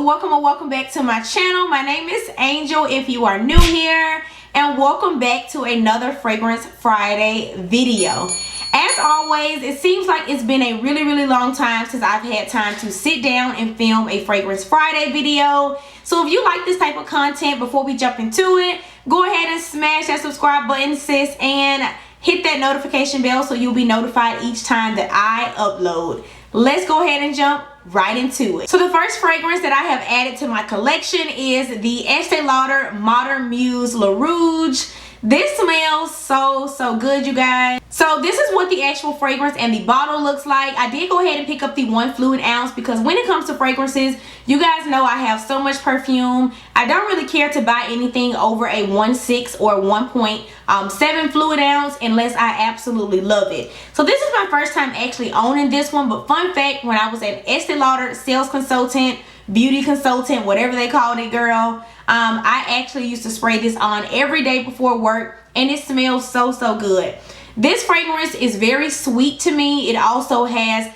welcome back to my channel. My name is Angel if you are new here, and welcome back to another Fragrance Friday video. As always, it seems like it's been a really long time since I've had time to sit down and film a Fragrance Friday video. So if you like this type of content, before we jump into it, go ahead and smash that subscribe button, sis, and hit that notification bell so you'll be notified each time that I upload. Let's go ahead and jump right into it. So the first fragrance that I have added to my collection is the Estee Lauder Modern Muse Le Rouge. This smells so good, you guys. So this is what the actual fragrance and the bottle looks like. I did go ahead and pick up the 1 fluid ounce because when it comes to fragrances, you guys know I have so much perfume. I don't really care to buy anything over a 1.6 or 1.7 fluid ounce unless I absolutely love it. So this is my first time actually owning this one, but fun fact, when I was an Estee Lauder sales consultant, beauty consultant, whatever they called it, girl, I actually used to spray this on every day before work, and it smells so good. This fragrance is very sweet to me. It also has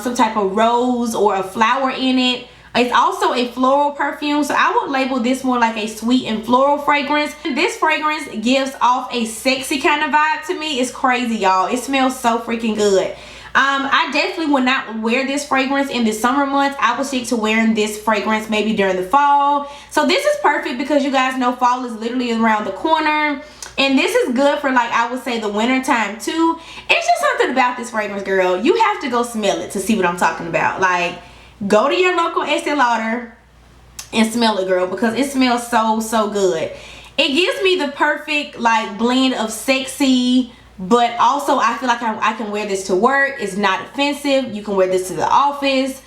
some type of rose or a flower in it. It's also a floral perfume, so I would label this more like a sweet and floral fragrance. This fragrance gives off a sexy kind of vibe to me. It's crazy, y'all. It smells so freaking good. I definitely would not wear this fragrance in the summer months. I would stick to wearing this fragrance maybe during the fall. So this is perfect because you guys know fall is literally around the corner. And this is good for, like, I would say the winter time too. It's just something about this fragrance, girl. You have to go smell it to see what I'm talking about. Like, go to your local Estee Lauder and smell it, girl, because it smells so good. It gives me the perfect, like, blend of sexy, but also I feel like I can wear this to work. It's not offensive. You can wear this to the office.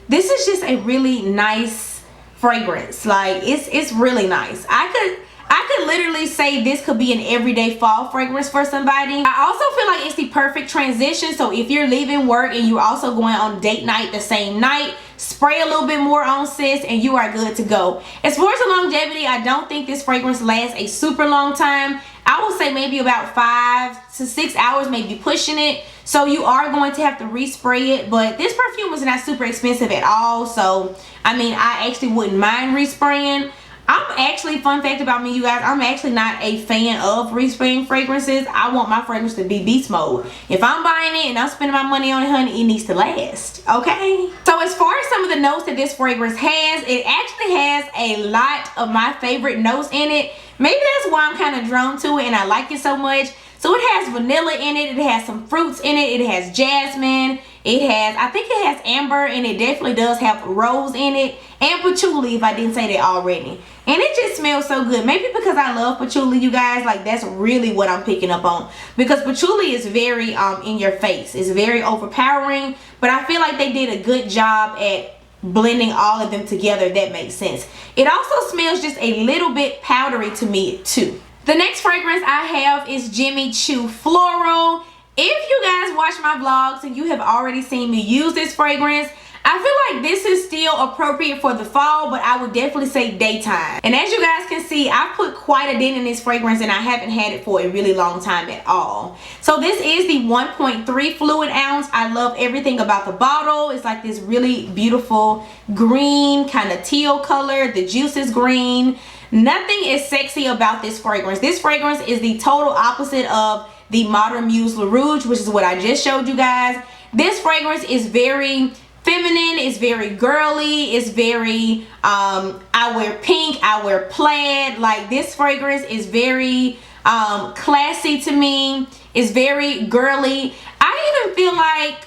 This is just a really nice fragrance. Like, it's really nice. I could literally say this could be an everyday fall fragrance for somebody. I also feel like it's the perfect transition. So if you're leaving work and you're also going on date night the same night, spray a little bit more on, sis, and you are good to go. As far as the longevity, I don't think this fragrance lasts a super long time. I would say maybe about 5 to 6 hours, maybe pushing it. So you are going to have to respray it, but this perfume is not super expensive at all. So, I mean, I actually wouldn't mind respraying. I'm actually, fun fact about me, you guys, I'm actually not a fan of respraying fragrances. I want my fragrance to be beast mode. If I'm buying it and I'm spending my money on it, honey, it needs to last, okay? So as far as some of the notes that this fragrance has, it actually has a lot of my favorite notes in it. Maybe that's why I'm kind of drawn to it and I like it so much. So it has vanilla in it, it has some fruits in it, it has jasmine, it has, I think it has amber, and it definitely does have rose in it, and patchouli if I didn't say that already. And it just smells so good. Maybe because I love patchouli, you guys, like that's really what I'm picking up on. Because patchouli is very in your face. It's very overpowering, but I feel like they did a good job at blending all of them together, if that makes sense. It also smells just a little bit powdery to me too. The next fragrance I have is Jimmy Choo Floral. If you guys watch my vlogs and you have already seen me use this fragrance, I feel like this is still appropriate for the fall, but I would definitely say daytime. And as you guys can see, I put quite a dent in this fragrance and I haven't had it for a really long time at all. So this is the 1.3 fluid ounce. I love everything about the bottle. It's like this really beautiful green, kind of teal color. The juice is green. Nothing is sexy about this fragrance. This fragrance is the total opposite of the Modern Muse Le Rouge, which is what I just showed you guys. This fragrance is very feminine, it's very girly, it's very I wear pink, I wear plaid. Like, this fragrance is very classy to me. It's very girly. I even feel like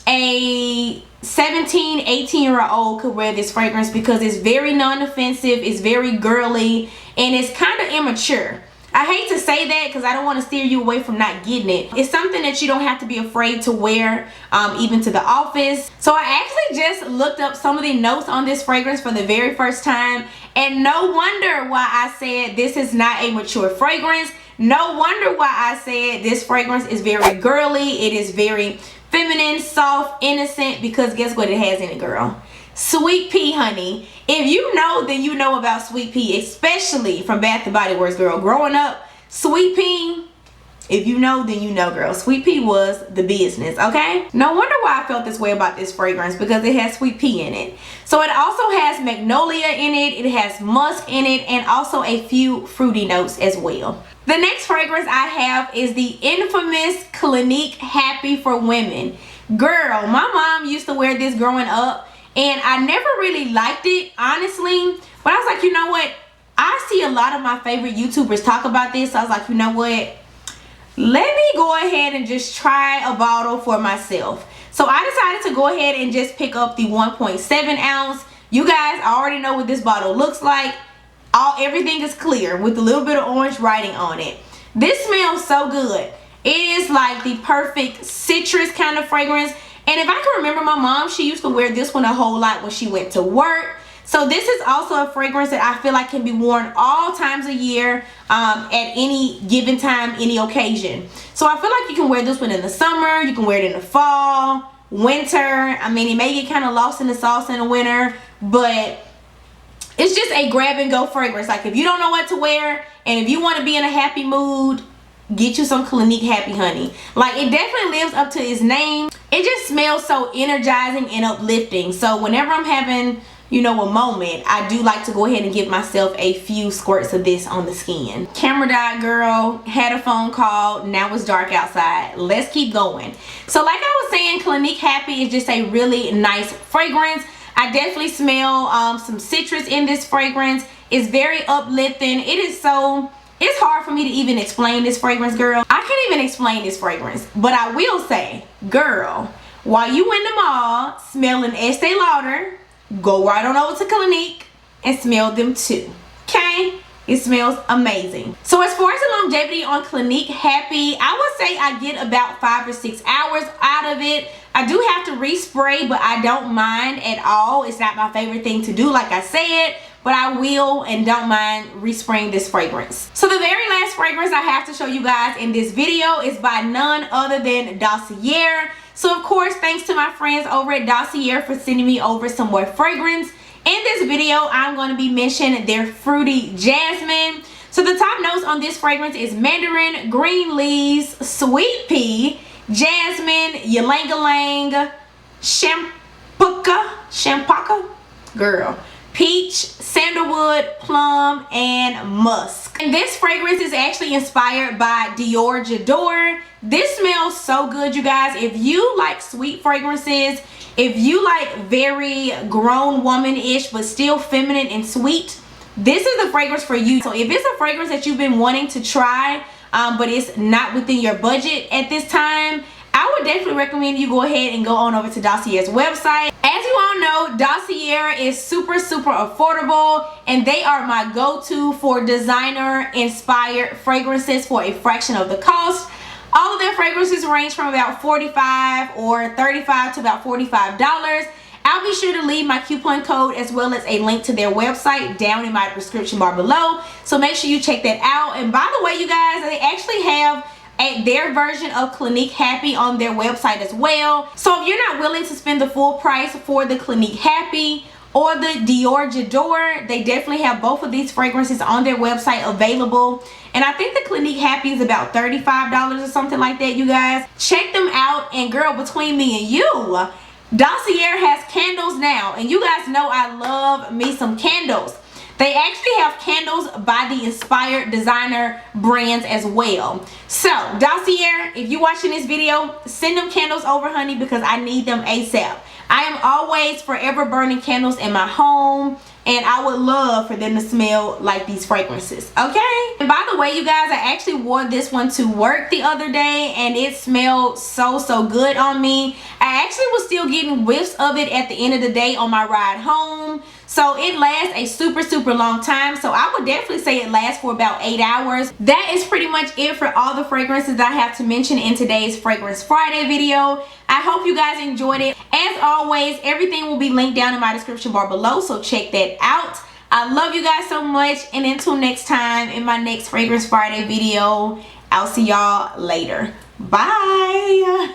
a 17, 18-year-old could wear this fragrance because it's very non-offensive, it's very girly, and it's kind of immature. I hate to say that because I don't want to steer you away from not getting it. It's something that you don't have to be afraid to wear even to the office. So I actually just looked up some of the notes on this fragrance for the very first time, and no wonder why I said this is not a mature fragrance. No wonder why I said this fragrance is very girly. It is very feminine, soft, innocent, because guess what it has in it, girl? Sweet pea, honey. If you know, then you know about sweet pea, especially from Bath & Body Works, girl. Growing up, sweet pea, If you know, then you know, girl. Sweet pea was the business, okay? No wonder why I felt this way about this fragrance, because it has sweet pea in it. So it also has magnolia in it, it has musk in it, and also a few fruity notes as well. The next fragrance I have is the infamous Clinique Happy for Women. Girl, my mom used to wear this growing up, and I never really liked it, honestly. But I was like, you know what? I see a lot of my favorite YouTubers talk about this, so I was like, you know what? Let me go ahead and just try a bottle for myself. So I decided to go ahead and just pick up the 1.7 ounce. You guys already know what this bottle looks like. Everything is clear with a little bit of orange writing on it. This smells so good. It is like the perfect citrus kind of fragrance. And if I can remember, my mom, she used to wear this one a whole lot when she went to work. So this is also a fragrance that I feel like can be worn all times of year, at any given time, any occasion. So I feel like you can wear this one in the summer, you can wear it in the fall, winter. I mean, it may get kind of lost in the sauce in the winter, but it's just a grab and go fragrance. Like if you don't know what to wear and if you want to be in a happy mood, get you some Clinique Happy Honey. Like it definitely lives up to its name. It just smells so energizing and uplifting. So whenever I'm having, you know, a moment, I do like to go ahead and give myself a few squirts of this on the skin. Camera died, girl. Had a phone call. Now it's dark outside. Let's keep going. So like I was saying, Clinique Happy is just a really nice fragrance. I definitely smell some citrus in this fragrance. It's very uplifting. It's hard for me to even explain this fragrance, girl. I can't even explain this fragrance, but I will say, girl, while you in the mall smelling Estee Lauder, go right on over to Clinique and smell them too, okay? It smells amazing. So as far as the longevity on Clinique Happy, I would say I get about 5 or 6 hours out of it. I do have to respray, but I don't mind at all. It's not my favorite thing to do, like I said, but I will and don't mind respraying this fragrance. So the very last fragrance I have to show you guys in this video is by none other than Dossier. So of course, thanks to my friends over at Dossier for sending me over some more fragrance. In this video, I'm going to be mentioning their Fruity Jasmine. So the top notes on this fragrance is mandarin, green leaves, sweet pea, jasmine, ylang ylang, champaca, girl, peach, sandalwood, plum, and musk. And this fragrance is actually inspired by Dior J'adore. This smells so good, you guys. If you like sweet fragrances, if you like very grown woman-ish but still feminine and sweet, this is the fragrance for you. So if it's a fragrance that you've been wanting to try, but it's not within your budget at this time, I would definitely recommend you go ahead and go on over to Dossier's website. As you all know, Dossier is super affordable, and they are my go-to for designer inspired fragrances for a fraction of the cost. All of their fragrances range from about $45 or $35 to about $45. I'll be sure to leave my coupon code as well as a link to their website down in my description bar below, so make sure you check that out. And by the way, you guys, they actually have their version of Clinique Happy on their website as well. So if you're not willing to spend the full price for the Clinique Happy or the Dior J'adore, they definitely have both of these fragrances on their website available. And I think the Clinique Happy is about $35 or something like that, you guys. Check them out. And girl, between me and you, Dossier has candles now. And you guys know I love me some candles. They actually have candles by the inspired designer brands as well. So Dossier, if you're watching this video, send them candles over, honey, because I need them ASAP. I am always forever burning candles in my home, and I would love for them to smell like these fragrances, okay? And by the way, you guys, I actually wore this one to work the other day, and it smelled so good on me. I actually was still getting whiffs of it at the end of the day on my ride home. So it lasts a super long time. So I would definitely say it lasts for about 8 hours. That is pretty much it for all the fragrances that I have to mention in today's Fragrance Friday video. I hope you guys enjoyed it. As always, everything will be linked down in my description bar below, so check that out. I love you guys so much, and until next time in my next Fragrance Friday video, I'll see y'all later. Bye.